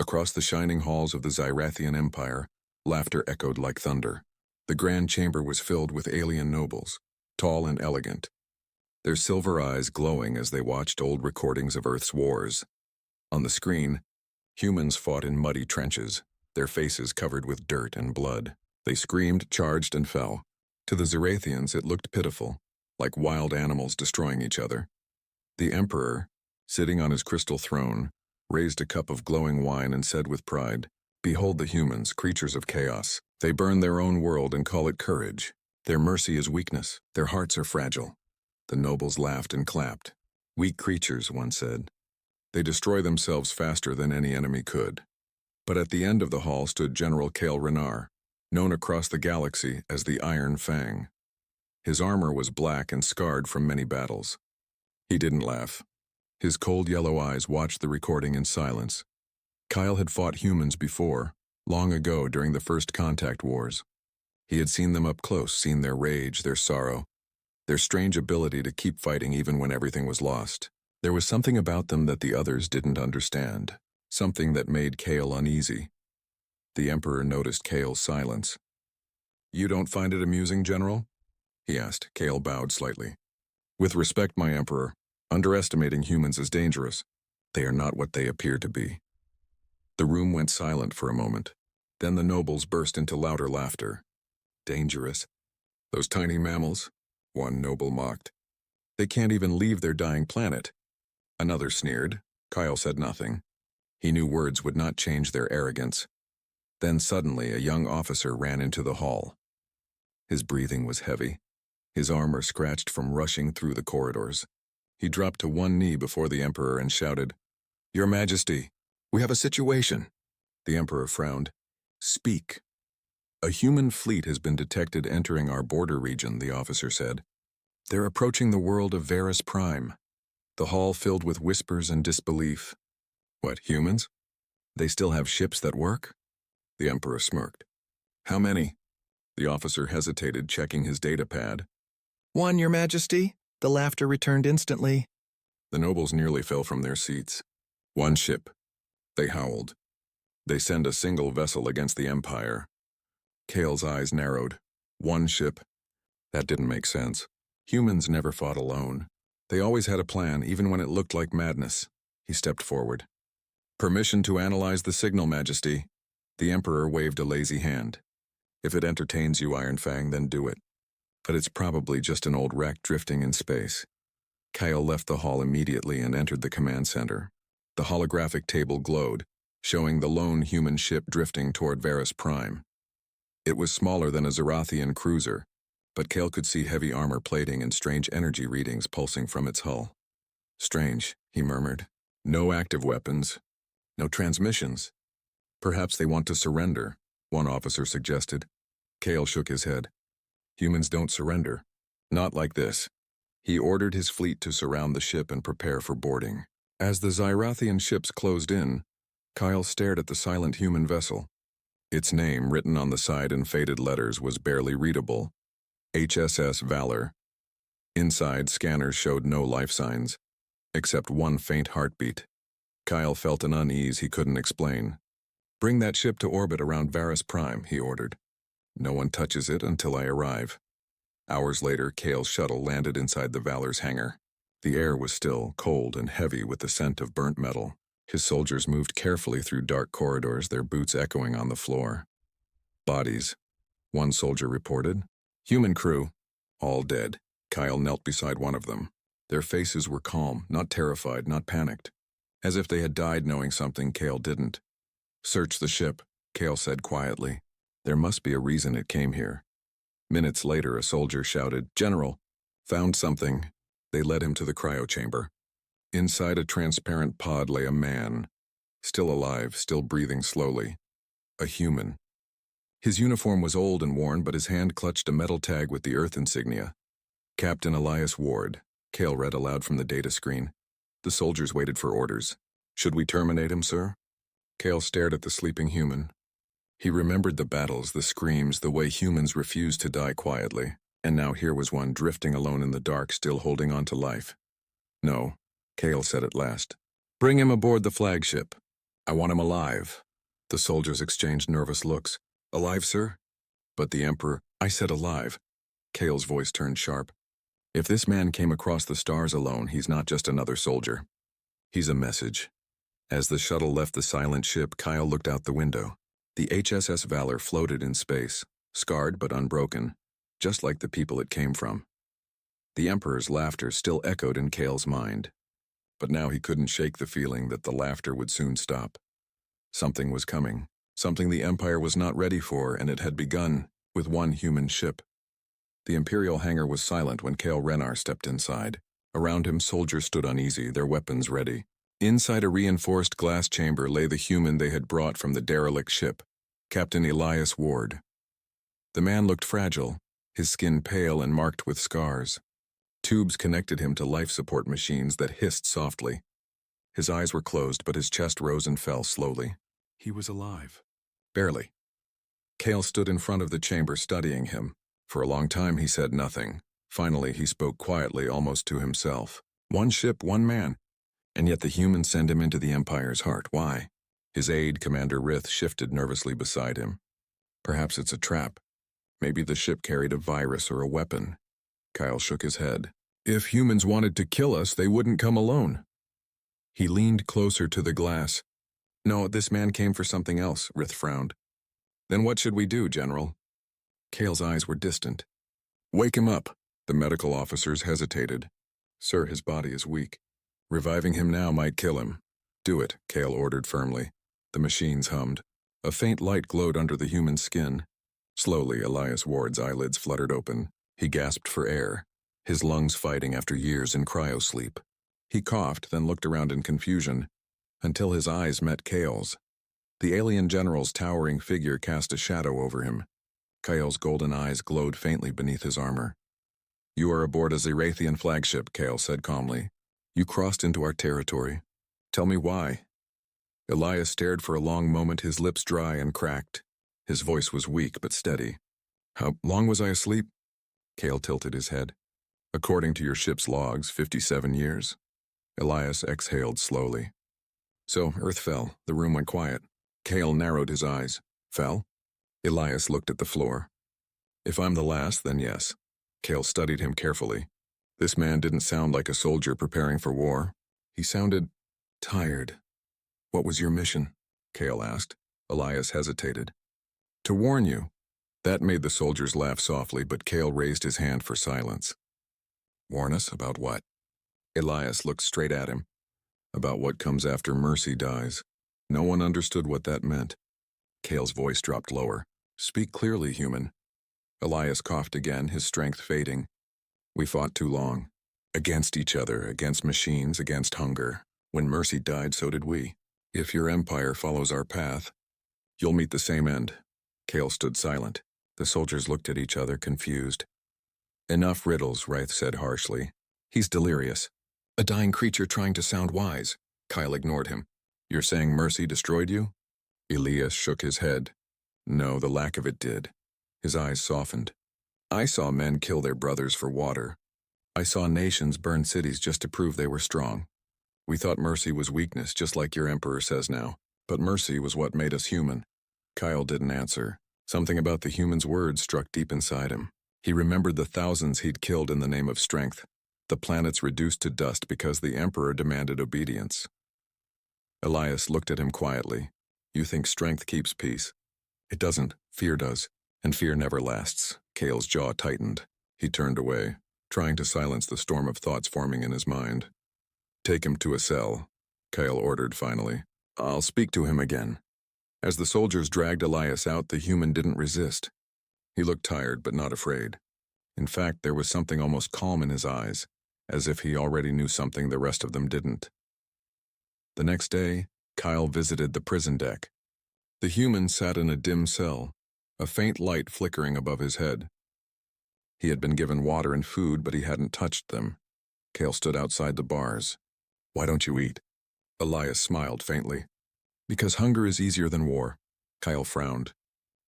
Across the shining halls of the Zyrathian Empire, laughter echoed like thunder. The grand chamber was filled with alien nobles, tall and elegant, their silver eyes glowing as they watched old recordings of Earth's wars. On the screen, humans fought in muddy trenches, their faces covered with dirt and blood. They screamed, charged, and fell. To the Zyrathians, it looked pitiful, like wild animals destroying each other. The Emperor, sitting on his crystal throne, raised a cup of glowing wine and said with pride, "Behold the humans, creatures of chaos. They burn their own world and call it courage. Their mercy is weakness. Their hearts are fragile." The nobles laughed and clapped. "Weak creatures," one said. "They destroy themselves faster than any enemy could." But at the end of the hall stood General Kale Renar, known across the galaxy as the Iron Fang. His armor was black and scarred from many battles. He didn't laugh. His cold yellow eyes watched the recording in silence. Kyle had fought humans before, long ago during the First Contact Wars. He had seen them up close, seen their rage, their sorrow, their strange ability to keep fighting even when everything was lost. There was something about them that the others didn't understand, something that made Kale uneasy. The Emperor noticed Kale's silence. "You don't find it amusing, General?" he asked. Kale bowed slightly. "With respect, my Emperor, underestimating humans is dangerous. They are not what they appear to be." The room went silent for a moment. Then the nobles burst into louder laughter. "Dangerous? Those tiny mammals?" one noble mocked. "They can't even leave their dying planet." Another sneered. Kyle said nothing. He knew words would not change their arrogance. Then suddenly a young officer ran into the hall. His breathing was heavy, his armor scratched from rushing through the corridors. He dropped to one knee before the Emperor and shouted, "Your Majesty, we have a situation." The Emperor frowned. "Speak." "A human fleet has been detected entering our border region," the officer said. "They're approaching the world of Varus Prime." The hall filled with whispers and disbelief. "What, humans? They still have ships that work?" The Emperor smirked. "How many?" The officer hesitated, checking his data pad. "One, Your Majesty." The laughter returned instantly. The nobles nearly fell from their seats. "One ship." They howled. "They send a single vessel against the Empire." Kale's eyes narrowed. One ship? That didn't make sense. Humans never fought alone. They always had a plan, even when it looked like madness. He stepped forward. "Permission to analyze the signal, Majesty." The Emperor waved a lazy hand. "If it entertains you, Iron Fang, then do it. But it's probably just an old wreck drifting in space." Kyle left the hall immediately and entered the command center. The holographic table glowed, showing the lone human ship drifting toward Varus Prime. It was smaller than a Zyrathian cruiser, but Kale could see heavy armor plating and strange energy readings pulsing from its hull. "Strange," he murmured. "No active weapons. No transmissions. Perhaps they want to surrender," one officer suggested. Kale shook his head. "Humans don't surrender. Not like this." He ordered his fleet to surround the ship and prepare for boarding. As the Zyrathian ships closed in, Kyle stared at the silent human vessel. Its name, written on the side in faded letters, was barely readable. HSS Valor. Inside, scanners showed no life signs, except one faint heartbeat. Kyle felt an unease he couldn't explain. "Bring that ship to orbit around Varus Prime," he ordered. "No one touches it until I arrive." Hours later, Kale's shuttle landed inside the Valor's hangar. The air was still, cold and heavy with the scent of burnt metal. His soldiers moved carefully through dark corridors, their boots echoing on the floor. "Bodies," one soldier reported. "Human crew, all dead." Kyle knelt beside one of them. Their faces were calm, not terrified, not panicked, as if they had died knowing something Kale didn't. "Search the ship," Kale said quietly. "There must be a reason it came here." Minutes later, a soldier shouted, "General, found something." They led him to the cryo chamber. Inside a transparent pod lay a man, still alive, still breathing slowly. A human. His uniform was old and worn, but his hand clutched a metal tag with the Earth insignia. "Captain Elias Ward," Kale read aloud from the data screen. The soldiers waited for orders. "Should we terminate him, sir?" Kale stared at the sleeping human. He remembered the battles, the screams, the way humans refused to die quietly, and now here was one drifting alone in the dark, still holding on to life. "No," Kale said at last. "Bring him aboard the flagship." I want him alive. The soldiers exchanged nervous looks. Alive, sir? But the Emperor, I said alive. Kale's voice turned sharp. If this man came across the stars alone, he's not just another soldier. He's a message. As the shuttle left the silent ship, Kyle looked out the window. The HSS Valor floated in space, scarred but unbroken, just like the people it came from. The Emperor's laughter still echoed in Kale's mind. But now he couldn't shake the feeling that the laughter would soon stop. Something was coming, something the Empire was not ready for, and it had begun with one human ship. The Imperial hangar was silent when Kale Renar stepped inside. Around him, soldiers stood uneasy, their weapons ready. Inside a reinforced glass chamber lay the human they had brought from the derelict ship, Captain Elias Ward. The man looked fragile, his skin pale and marked with scars. Tubes connected him to life support machines that hissed softly. His eyes were closed, but his chest rose and fell slowly. He was alive. Barely. Kale stood in front of the chamber studying him. For a long time he said nothing. Finally he spoke quietly, almost to himself. One ship, one man. And yet the humans send him into the Empire's heart. Why? His aide, Commander Rith, shifted nervously beside him. Perhaps it's a trap. Maybe the ship carried a virus or a weapon. Kyle shook his head. If humans wanted to kill us, they wouldn't come alone. He leaned closer to the glass. No, this man came for something else, Rith frowned. Then what should we do, General? Kale's eyes were distant. Wake him up. The medical officers hesitated. Sir, his body is weak. Reviving him now might kill him. Do it, Kale ordered firmly. The machines hummed. A faint light glowed under the human skin. Slowly, Elias Ward's eyelids fluttered open. He gasped for air, his lungs fighting after years in cryosleep. He coughed, then looked around in confusion, until his eyes met Kale's. The alien general's towering figure cast a shadow over him. Kale's golden eyes glowed faintly beneath his armor. You are aboard a Zerathian flagship, Kale said calmly. You crossed into our territory. Tell me why. Elias stared for a long moment, his lips dry and cracked. His voice was weak but steady. How long was I asleep? Kale tilted his head. According to your ship's logs, 57 years. Elias exhaled slowly. So, Earth fell. The room went quiet. Kale narrowed his eyes. Fell? Elias looked at the floor. If I'm the last, then yes. Kale studied him carefully. This man didn't sound like a soldier preparing for war. He sounded tired. What was your mission? Kale asked. Elias hesitated. To warn you. That made the soldiers laugh softly, but Kale raised his hand for silence. Warn us about what? Elias looked straight at him. About what comes after Mercy dies. No one understood what that meant. Kale's voice dropped lower. Speak clearly, human. Elias coughed again, his strength fading. We fought too long. Against each other, against machines, against hunger. When Mercy died, so did we. If your empire follows our path, you'll meet the same end. Kale stood silent. The soldiers looked at each other, confused. Enough riddles, Rith said harshly. He's delirious. A dying creature trying to sound wise. Kyle ignored him. You're saying Mercy destroyed you? Elias shook his head. No, the lack of it did. His eyes softened. I saw men kill their brothers for water. I saw nations burn cities just to prove they were strong. We thought Mercy was weakness, just like your emperor says now. But Mercy was what made us human. Kyle didn't answer. Something about the human's words struck deep inside him. He remembered the thousands he'd killed in the name of strength, the planets reduced to dust because the Emperor demanded obedience. Elias looked at him quietly. You think strength keeps peace? It doesn't. Fear does. And fear never lasts. Kale's jaw tightened. He turned away, trying to silence the storm of thoughts forming in his mind. Take him to a cell, Kale ordered finally. I'll speak to him again. As the soldiers dragged Elias out, the human didn't resist. He looked tired, but not afraid. In fact, there was something almost calm in his eyes, as if he already knew something the rest of them didn't. The next day, Kyle visited the prison deck. The human sat in a dim cell, a faint light flickering above his head. He had been given water and food, but he hadn't touched them. Kale stood outside the bars. Why don't you eat? Elias smiled faintly. Because hunger is easier than war. Kyle frowned.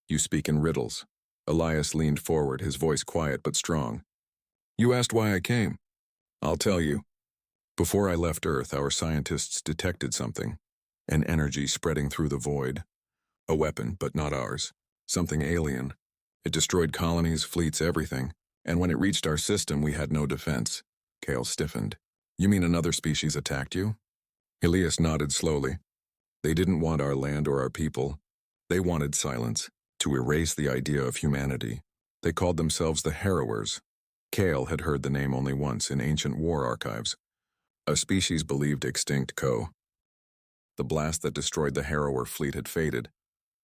You speak in riddles. Elias leaned forward, his voice quiet but strong. You asked why I came. I'll tell you. Before I left Earth, our scientists detected something. an energy spreading through the void. A weapon, but not ours. Something alien. It destroyed colonies, fleets, everything. And when it reached our system, we had no defense. Kale stiffened. You mean another species attacked you? Elias nodded slowly. They didn't want our land or our people. They wanted silence, to erase the idea of humanity. They called themselves the Harrowers. Kale had heard the name only once in ancient war archives. A species believed extinct. The blast that destroyed the Harrower fleet had faded,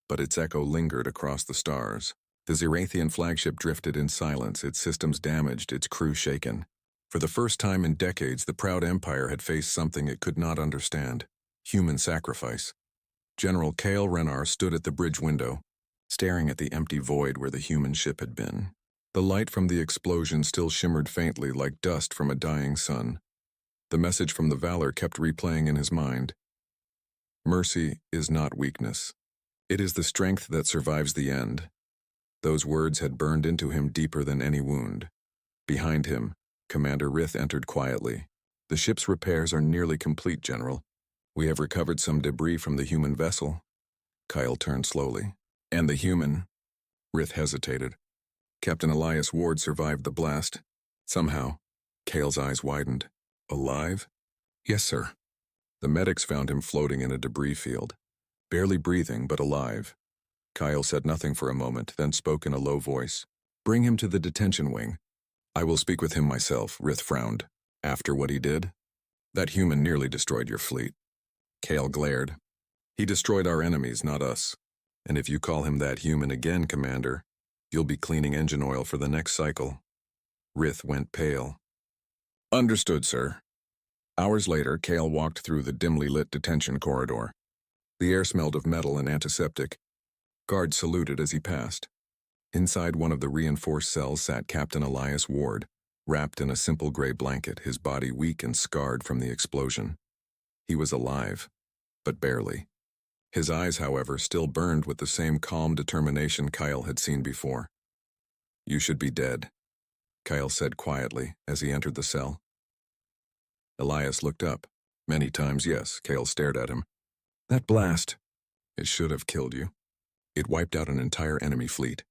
but its echo lingered across the stars. The Zerathian flagship drifted in silence, its systems damaged, its crew shaken. For the first time in decades, the proud empire had faced something it could not understand: human sacrifice. General Kale Renar stood at the bridge window, staring at the empty void where the human ship had been. The light from the explosion still shimmered faintly like dust from a dying sun. The message from the Valor kept replaying in his mind. Mercy is not weakness. It is the strength that survives the end. Those words had burned into him deeper than any wound. Behind him, Commander Rith entered quietly. The ship's repairs are nearly complete, General. We have recovered some debris from the human vessel. Kyle turned slowly. And the human? Rith hesitated. Captain Elias Ward survived the blast. Somehow. Kale's eyes widened. Alive? Yes, sir. The medics found him floating in a debris field. Barely breathing, but alive. Kyle said nothing for a moment, then spoke in a low voice. Bring him to the detention wing. I will speak with him myself, Rith frowned. After what he did? That human nearly destroyed your fleet. Kale glared. He destroyed our enemies, not us. And if you call him that human again, Commander, you'll be cleaning engine oil for the next cycle. Rith went pale. Understood, sir. Hours later, Kale walked through the dimly lit detention corridor. The air smelled of metal and antiseptic. Guards saluted as he passed. Inside one of the reinforced cells sat Captain Elias Ward, wrapped in a simple gray blanket, his body weak and scarred from the explosion. He was alive, but barely. His eyes, however, still burned with the same calm determination Kyle had seen before. You should be dead, Kyle said quietly as he entered the cell. Elias looked up. Many times, yes, Kale stared at him. That blast, it should have killed you. It wiped out an entire enemy fleet.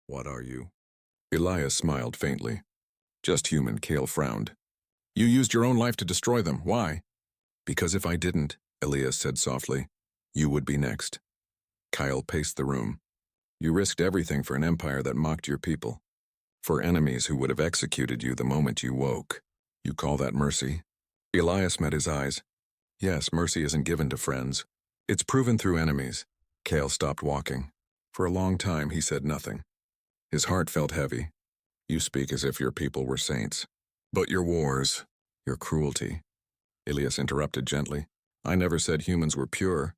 What are you? Elias smiled faintly. Just human, Kale frowned. You used your own life to destroy them. Why? Because if I didn't, Elias said softly, you would be next. Kyle paced the room. You risked everything for an empire that mocked your people. For enemies who would have executed you the moment you woke. You call that mercy? Elias met his eyes. Yes, mercy isn't given to friends. It's proven through enemies. Kale stopped walking. For a long time, he said nothing. His heart felt heavy. You speak as if your people were saints. But your wars, your cruelty. Elias interrupted gently. I never said humans were pure.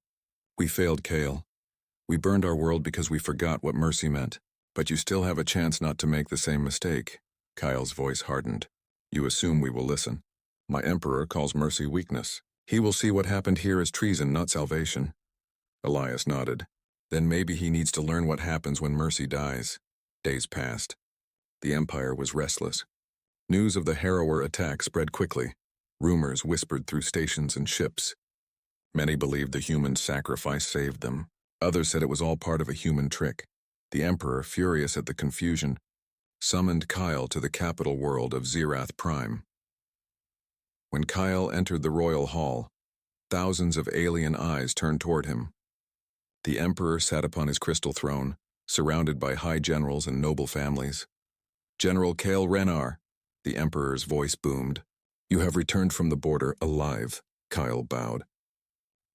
We failed, Kale. We burned our world because we forgot what mercy meant. But you still have a chance not to make the same mistake. Kyle's voice hardened. You assume we will listen. My emperor calls mercy weakness. He will see what happened here as treason, not salvation. Elias nodded. Then maybe he needs to learn what happens when mercy dies. Days passed. The empire was restless. News of the Harrower attack spread quickly. Rumors whispered through stations and ships. Many believed the human sacrifice saved them. Others said it was all part of a human trick. The emperor, furious at the confusion, summoned Kyle to the capital world of Zerath Prime. When Kyle entered the royal hall, thousands of alien eyes turned toward him. The emperor sat upon his crystal throne, surrounded by high generals and noble families. General Kale Renar, the emperor's voice boomed. You have returned from the border alive, Kyle bowed.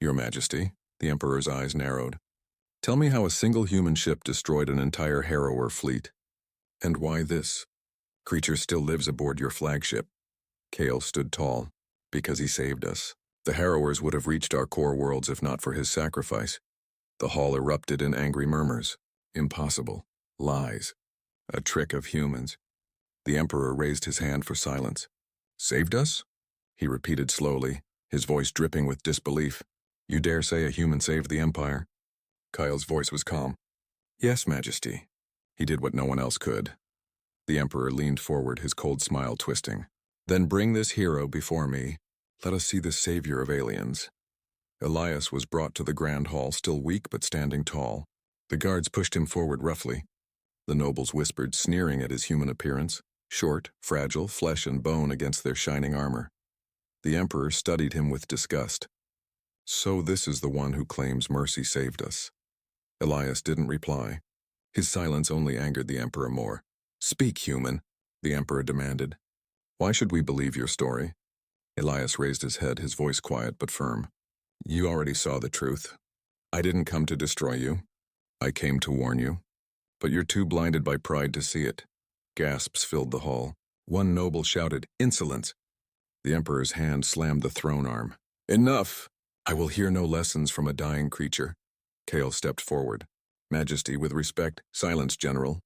Your Majesty, the emperor's eyes narrowed. Tell me how a single human ship destroyed an entire Harrower fleet. And why this? Creature still lives aboard your flagship. Kale stood tall. Because he saved us. The Harrowers would have reached our core worlds if not for his sacrifice. The hall erupted in angry murmurs. Impossible. Lies. A trick of humans. The emperor raised his hand for silence. Saved us? He repeated slowly, his voice dripping with disbelief. You dare say a human saved the empire? Kyle's voice was calm. Yes, Majesty. He did what no one else could. The emperor leaned forward, his cold smile twisting. Then bring this hero before me. Let us see the savior of aliens. Elias was brought to the grand hall, still weak but standing tall. The guards pushed him forward roughly. The nobles whispered, sneering at his human appearance, short, fragile, flesh and bone against their shining armor. The emperor studied him with disgust. So this is the one who claims mercy saved us. Elias didn't reply. His silence only angered the emperor more. Speak, human, the emperor demanded. Why should we believe your story? Elias raised his head, his voice quiet but firm. You already saw the truth. I didn't come to destroy you. I came to warn you. But you're too blinded by pride to see it. Gasps filled the hall. One noble shouted, Insolence! The emperor's hand slammed the throne arm. Enough! I will hear no lessons from a dying creature. Kale stepped forward. Majesty, with respect, silence, general.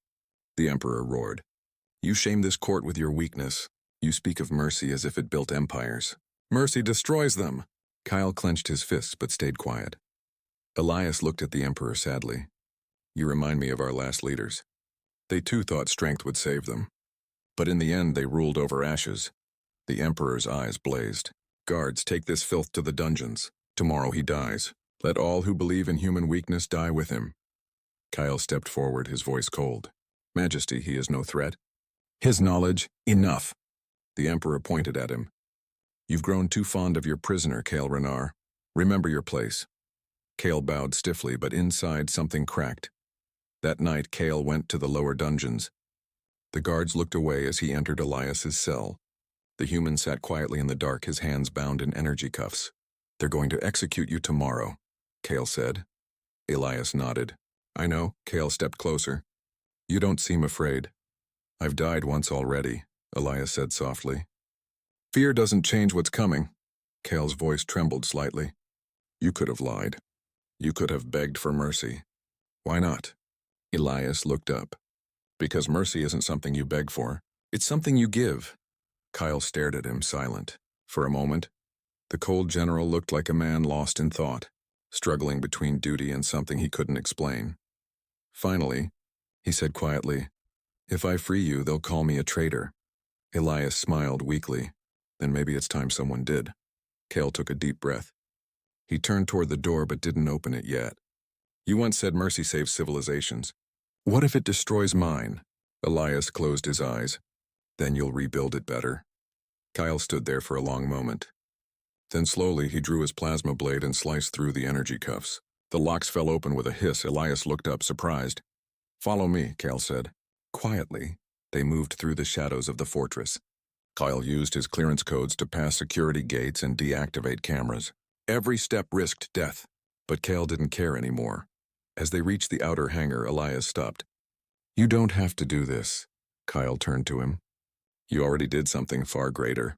The emperor roared. You shame this court with your weakness. You speak of mercy as if it built empires. Mercy destroys them. Kyle clenched his fists but stayed quiet. Elias looked at the emperor sadly. You remind me of our last leaders. They too thought strength would save them. But in the end they ruled over ashes. The emperor's eyes blazed. Guards, take this filth to the dungeons. Tomorrow he dies. Let all who believe in human weakness die with him. Kyle stepped forward, his voice cold. Majesty, he is no threat. His knowledge, enough. The emperor pointed at him. You've grown too fond of your prisoner, Kale Renar. Remember your place. Kale bowed stiffly, but inside something cracked. That night, Kale went to the lower dungeons. The guards looked away as he entered Elias's cell. The human sat quietly in the dark, his hands bound in energy cuffs. They're going to execute you tomorrow, Kale said. Elias nodded. I know, Kale stepped closer. You don't seem afraid. I've died once already, Elias said softly. Fear doesn't change what's coming. Kale's voice trembled slightly. You could have lied. You could have begged for mercy. Why not? Elias looked up. Because mercy isn't something you beg for. It's something you give. Kyle stared at him, silent. For a moment, the cold general looked like a man lost in thought, struggling between duty and something he couldn't explain. Finally, he said quietly, If I free you, they'll call me a traitor. Elias smiled weakly. Then maybe it's time someone did. Kale took a deep breath. He turned toward the door but didn't open it yet. You once said mercy saves civilizations. What if it destroys mine? Elias closed his eyes. Then you'll rebuild it better. Kyle stood there for a long moment. Then slowly he drew his plasma blade and sliced through the energy cuffs. The locks fell open with a hiss. Elias looked up, surprised. Follow me, Kale said. Quietly, they moved through the shadows of the fortress. Kyle used his clearance codes to pass security gates and deactivate cameras. Every step risked death, but Kale didn't care anymore. As they reached the outer hangar, Elias stopped. You don't have to do this. Kyle turned to him. You already did something far greater.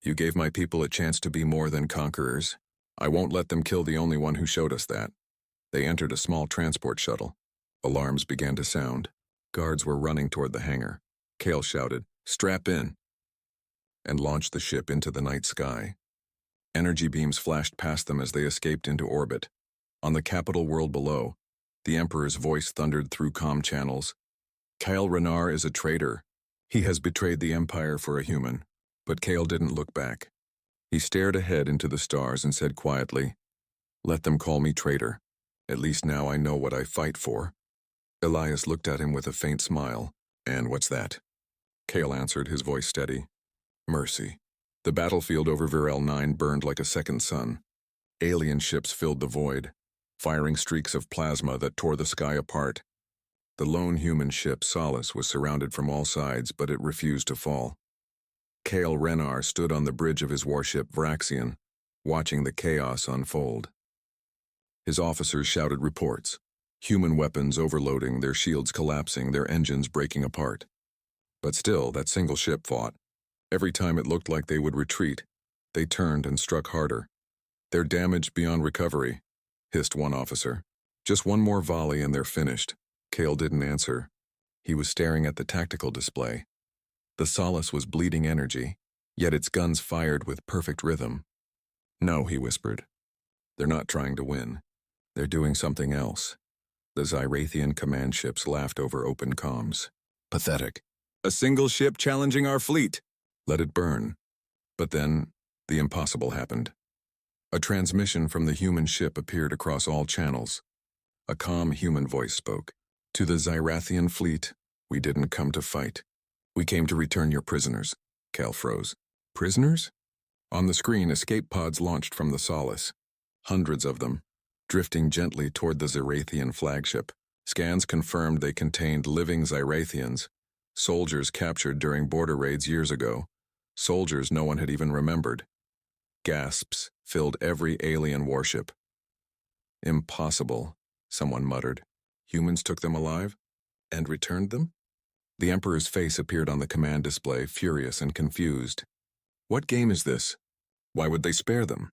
You gave my people a chance to be more than conquerors. I won't let them kill the only one who showed us that. They entered a small transport shuttle. Alarms began to sound. Guards were running toward the hangar. Kale shouted, Strap in, and launched the ship into the night sky. Energy beams flashed past them as they escaped into orbit. On the capital world below, the Emperor's voice thundered through comm channels. Kale Renar is a traitor. He has betrayed the Empire for a human. But Kale didn't look back. He stared ahead into the stars and said quietly, Let them call me traitor. At least now I know what I fight for. Elias looked at him with a faint smile. And what's that? Kale answered, his voice steady. Mercy. The battlefield over Virel 9 burned like a second sun. Alien ships filled the void, firing streaks of plasma that tore the sky apart. The lone human ship, Solace, was surrounded from all sides, but it refused to fall. Kale Renar stood on the bridge of his warship Vraxian, watching the chaos unfold. His officers shouted reports. Human weapons overloading, their shields collapsing, their engines breaking apart. But still, that single ship fought. Every time it looked like they would retreat, they turned and struck harder. They're damaged beyond recovery, hissed one officer. Just one more volley and they're finished. Kale didn't answer. He was staring at the tactical display. The Solace was bleeding energy, yet its guns fired with perfect rhythm. No, he whispered. They're not trying to win. They're doing something else. The Zyrathian command ships laughed over open comms. Pathetic. A single ship challenging our fleet. Let it burn. But then, the impossible happened. A transmission from the human ship appeared across all channels. A calm human voice spoke. To the Zyrathian fleet, we didn't come to fight. We came to return your prisoners. Cal froze. Prisoners? On the screen, escape pods launched from the Solace. Hundreds of them, drifting gently toward the Zyrathian flagship. Scans confirmed they contained living Zyrathians, soldiers captured during border raids years ago, soldiers no one had even remembered. Gasps filled every alien warship. Impossible, someone muttered. Humans took them alive? And returned them? The Emperor's face appeared on the command display, furious and confused. What game is this? Why would they spare them?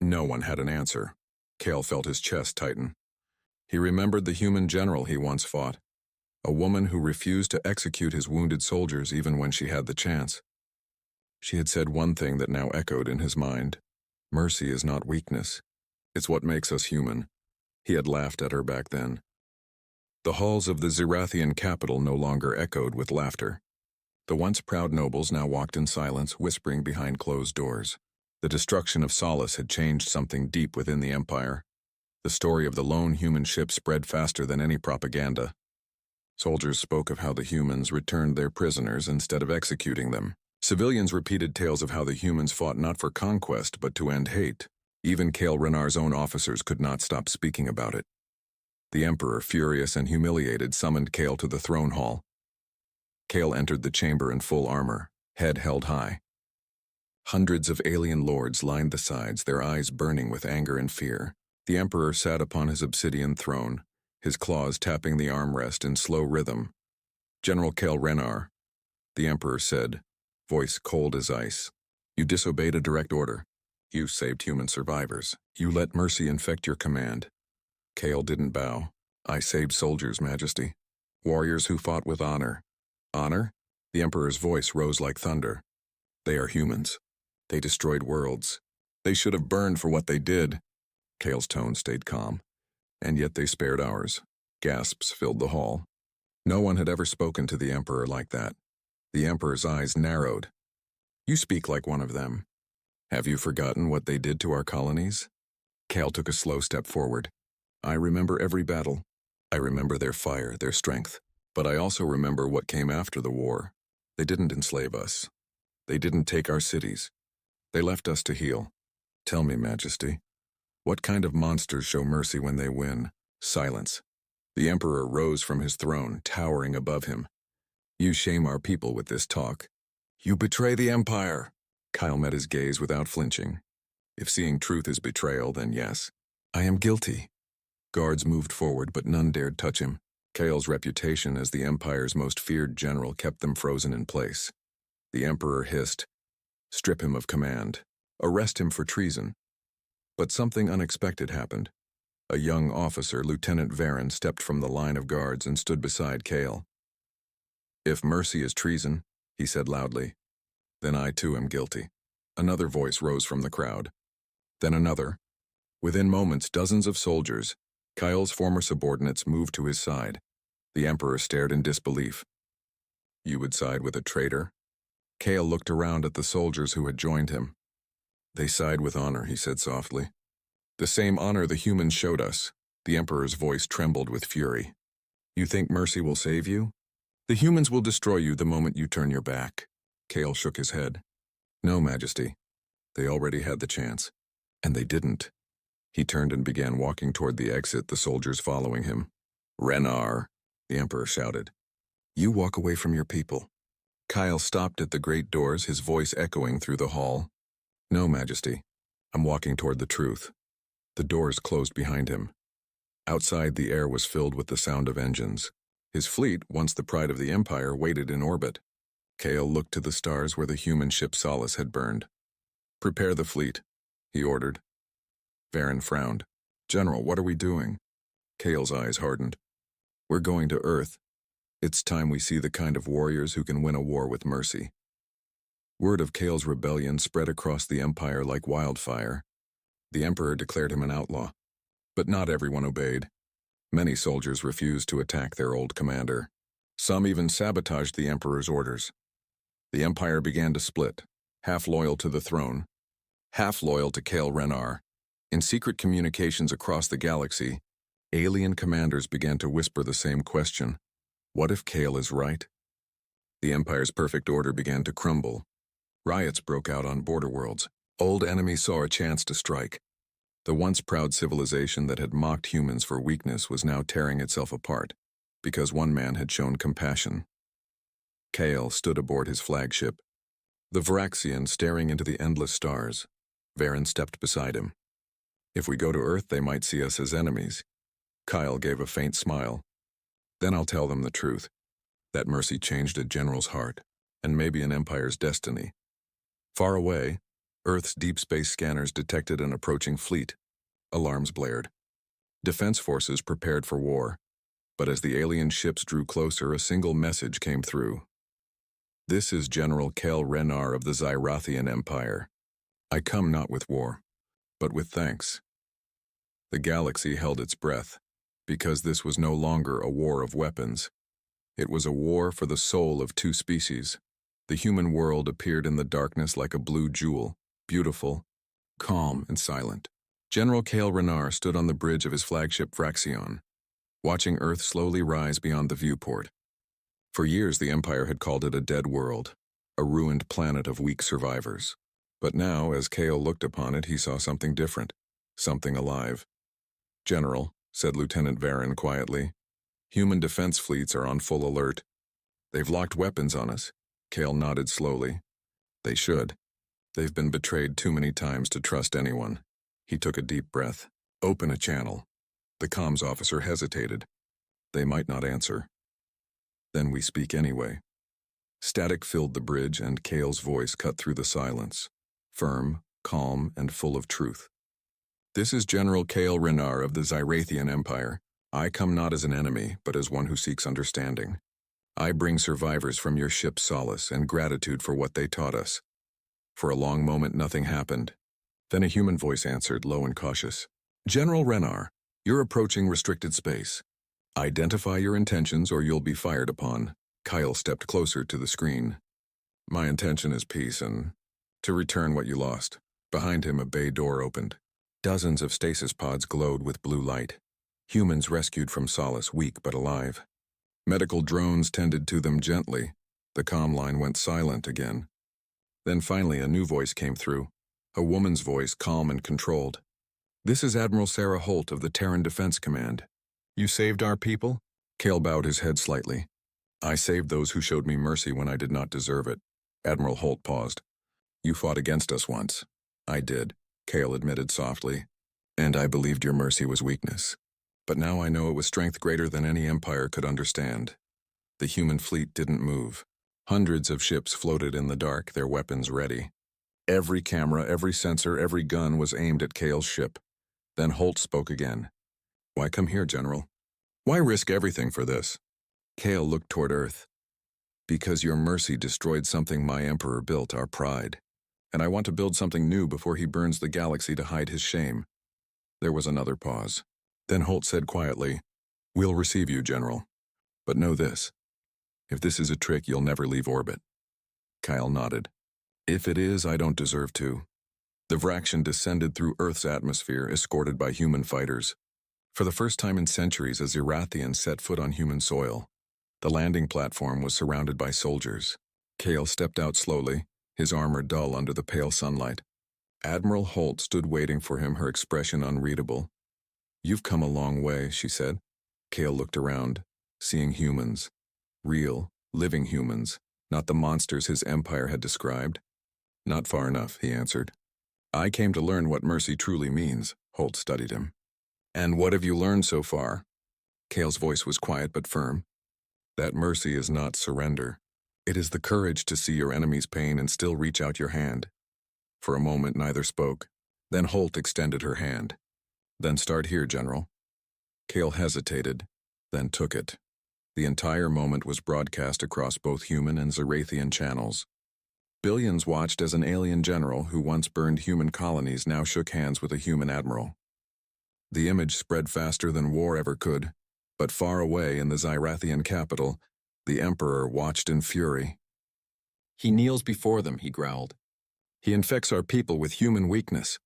No one had an answer. Cale felt his chest tighten. He remembered the human general he once fought, a woman who refused to execute his wounded soldiers even when she had the chance. She had said one thing that now echoed in his mind. Mercy is not weakness. It's what makes us human. He had laughed at her back then. The halls of the Zyrathian capital no longer echoed with laughter. The once proud nobles now walked in silence, whispering behind closed doors. The destruction of Solace had changed something deep within the Empire. The story of the lone human ship spread faster than any propaganda. Soldiers spoke of how the humans returned their prisoners instead of executing them. Civilians repeated tales of how the humans fought not for conquest but to end hate. Even Cale Renar's own officers could not stop speaking about it. The Emperor, furious and humiliated, summoned Cale to the throne hall. Cale entered the chamber in full armor, head held high. Hundreds of alien lords lined the sides, their eyes burning with anger and fear. The Emperor sat upon his obsidian throne, his claws tapping the armrest in slow rhythm. General Cale Renar, the Emperor said, voice cold as ice. You disobeyed a direct order. You saved human survivors. You let mercy infect your command. Cale didn't bow. I saved soldiers, Majesty. Warriors who fought with honor. Honor? The Emperor's voice rose like thunder. They are humans. They destroyed worlds. They should have burned for what they did. Cale's tone stayed calm. And yet they spared ours. Gasps filled the hall. No one had ever spoken to the Emperor like that. The Emperor's eyes narrowed. You speak like one of them. Have you forgotten what they did to our colonies? Cale took a slow step forward. I remember every battle. I remember their fire, their strength. But I also remember what came after the war. They didn't enslave us. They didn't take our cities. They left us to heal. Tell me, Majesty, what kind of monsters show mercy when they win? Silence. The Emperor rose from his throne, towering above him. You shame our people with this talk. You betray the Empire. Cale met his gaze without flinching. If seeing truth is betrayal, then yes. I am guilty. Guards moved forward, but none dared touch him. Cale's reputation as the Empire's most feared general kept them frozen in place. The Emperor hissed, strip him of command, arrest him for treason. But something unexpected happened. A young officer, Lieutenant Varen, stepped from the line of guards and stood beside Cale. If mercy is treason, he said loudly, then I too am guilty. Another voice rose from the crowd. Then another. Within moments, dozens of soldiers, Kyle's former subordinates, moved to his side. The Emperor stared in disbelief. You would side with a traitor? Cale looked around at the soldiers who had joined him. They side with honor, he said softly. The same honor the humans showed us. The Emperor's voice trembled with fury. You think mercy will save you? The humans will destroy you the moment you turn your back. Cale shook his head. No, Majesty. They already had the chance. And they didn't. He turned and began walking toward the exit, the soldiers following him. Renar, the Emperor shouted. You walk away from your people. Kyle stopped at the great doors, his voice echoing through the hall. No, Majesty. I'm walking toward the truth. The doors closed behind him. Outside, the air was filled with the sound of engines. His fleet, once the pride of the Empire, waited in orbit. Cale looked to the stars where the human ship Solace had burned. Prepare the fleet, he ordered. Varen frowned. General, what are we doing? Cale's eyes hardened. We're going to Earth. It's time we see the kind of warriors who can win a war with mercy. Word of Cale's rebellion spread across the Empire like wildfire. The Emperor declared him an outlaw. But not everyone obeyed. Many soldiers refused to attack their old commander. Some even sabotaged the Emperor's orders. The Empire began to split, half loyal to the throne, half loyal to Cale Renar. In secret communications across the galaxy, alien commanders began to whisper the same question. What if Kale is right? The Empire's perfect order began to crumble. Riots broke out on border worlds. Old enemies saw a chance to strike. The once proud civilization that had mocked humans for weakness was now tearing itself apart, because one man had shown compassion. Kale stood aboard his flagship, the Varaxian staring into the endless stars. Varen stepped beside him. If we go to Earth, they might see us as enemies. Kyle gave a faint smile. Then I'll tell them the truth. That mercy changed a general's heart, and maybe an empire's destiny. Far away, Earth's deep space scanners detected an approaching fleet. Alarms blared. Defense forces prepared for war, but as the alien ships drew closer, a single message came through. This is General Kel Renar of the Zyrathian Empire. I come not with war, but with thanks. The galaxy held its breath, because this was no longer a war of weapons. It was a war for the soul of two species. The human world appeared in the darkness like a blue jewel, beautiful, calm, and silent. General Kale Renar stood on the bridge of his flagship Varaxion, watching Earth slowly rise beyond the viewport. For years, the Empire had called it a dead world, a ruined planet of weak survivors. But now, as Kale looked upon it, he saw something different, something alive. General, said Lieutenant Varen quietly, human defense fleets are on full alert. They've locked weapons on us. Kale nodded slowly. They should. They've been betrayed too many times to trust anyone. He took a deep breath. Open a channel. The comms officer hesitated. They might not answer. Then we speak anyway. Static filled the bridge, and Kale's voice cut through the silence, firm, calm, and full of truth. This is General Kale Renar of the Zyrathian Empire. I come not as an enemy, but as one who seeks understanding. I bring survivors from your ship solace and gratitude for what they taught us. For a long moment, nothing happened. Then a human voice answered, low and cautious. General Renar, you're approaching restricted space. Identify your intentions or you'll be fired upon. Kyle stepped closer to the screen. My intention is peace and to return what you lost. Behind him, a bay door opened. Dozens of stasis pods glowed with blue light. Humans rescued from Solace, weak but alive. Medical drones tended to them gently. The comm line went silent again. Then finally a new voice came through. A woman's voice, calm and controlled. This is Admiral Sarah Holt of the Terran Defense Command. You saved our people? Kale bowed his head slightly. I saved those who showed me mercy when I did not deserve it. Admiral Holt paused. You fought against us once. I did, Kale admitted softly. And I believed your mercy was weakness. But now I know it was strength greater than any empire could understand. The human fleet didn't move. Hundreds of ships floated in the dark, their weapons ready. Every camera, every sensor, every gun was aimed at Kale's ship. Then Holt spoke again. Why come here, General? Why risk everything for this? Kale looked toward Earth. Because your mercy destroyed something my Emperor built, our pride. And I want to build something new before he burns the galaxy to hide his shame. There was another pause. Then Holt said quietly, We'll receive you, General. But know this. If this is a trick, you'll never leave orbit. Kyle nodded. If it is, I don't deserve to. The Varaxian descended through Earth's atmosphere, escorted by human fighters. For the first time in centuries, a Zyrathian set foot on human soil. The landing platform was surrounded by soldiers. Kale stepped out slowly, his armor dull under the pale sunlight. Admiral Holt stood waiting for him, her expression unreadable. You've come a long way, she said. Kale looked around, seeing humans. Real, living humans, not the monsters his empire had described. Not far enough, he answered. I came to learn what mercy truly means, Holt studied him. And what have you learned so far? Kale's voice was quiet but firm. That mercy is not surrender. It is the courage to see your enemy's pain and still reach out your hand. For a moment, neither spoke. Then Holt extended her hand. Then start here, General. Kale hesitated, then took it. The entire moment was broadcast across both human and Zyrathian channels. Billions watched as an alien general who once burned human colonies now shook hands with a human admiral. The image spread faster than war ever could, but far away in the Zyrathian capital, the Emperor watched in fury. He kneels before them, he growled. He infects our people with human weakness.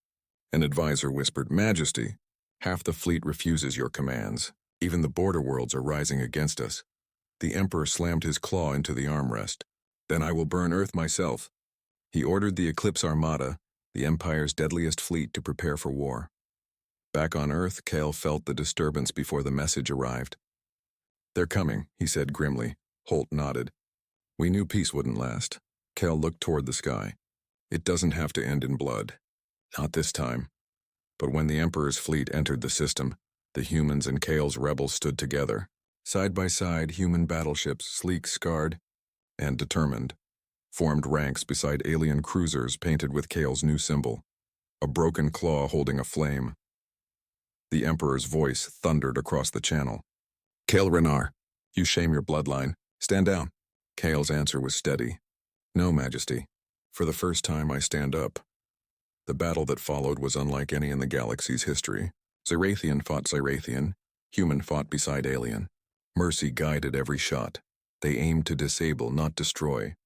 An advisor whispered, "Majesty, half the fleet refuses your commands. Even the border worlds are rising against us." The Emperor slammed his claw into the armrest. "Then I will burn Earth myself." He ordered the Eclipse Armada, the Empire's deadliest fleet, to prepare for war. Back on Earth, Kale felt the disturbance before the message arrived. "They're coming," he said grimly. Holt nodded. "We knew peace wouldn't last." Kale looked toward the sky. "It doesn't have to end in blood. Not this time." But when the Emperor's fleet entered the system, the humans and Kale's rebels stood together. Side by side, human battleships, sleek, scarred, and determined, formed ranks beside alien cruisers painted with Kale's new symbol, a broken claw holding a flame. The Emperor's voice thundered across the channel. "Kale Renar, you shame your bloodline. Stand down." Kale's answer was steady. "No, Majesty. For the first time, I stand up." The battle that followed was unlike any in the galaxy's history. Zyrathian fought Zyrathian, human fought beside alien. Mercy guided every shot. They aimed to disable, not destroy.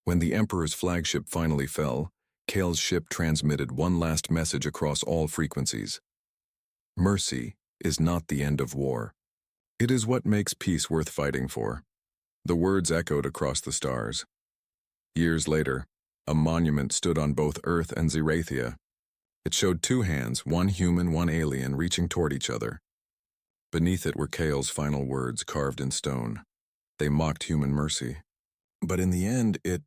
When the Emperor's flagship finally fell, Kale's ship transmitted one last message across all frequencies. Mercy is not the end of war. It is what makes peace worth fighting for. The words echoed across the stars. Years later, a monument stood on both Earth and Zyrathia. It showed two hands, one human, one alien, reaching toward each other. Beneath it were Kale's final words carved in stone. They mocked human mercy. But in the end, it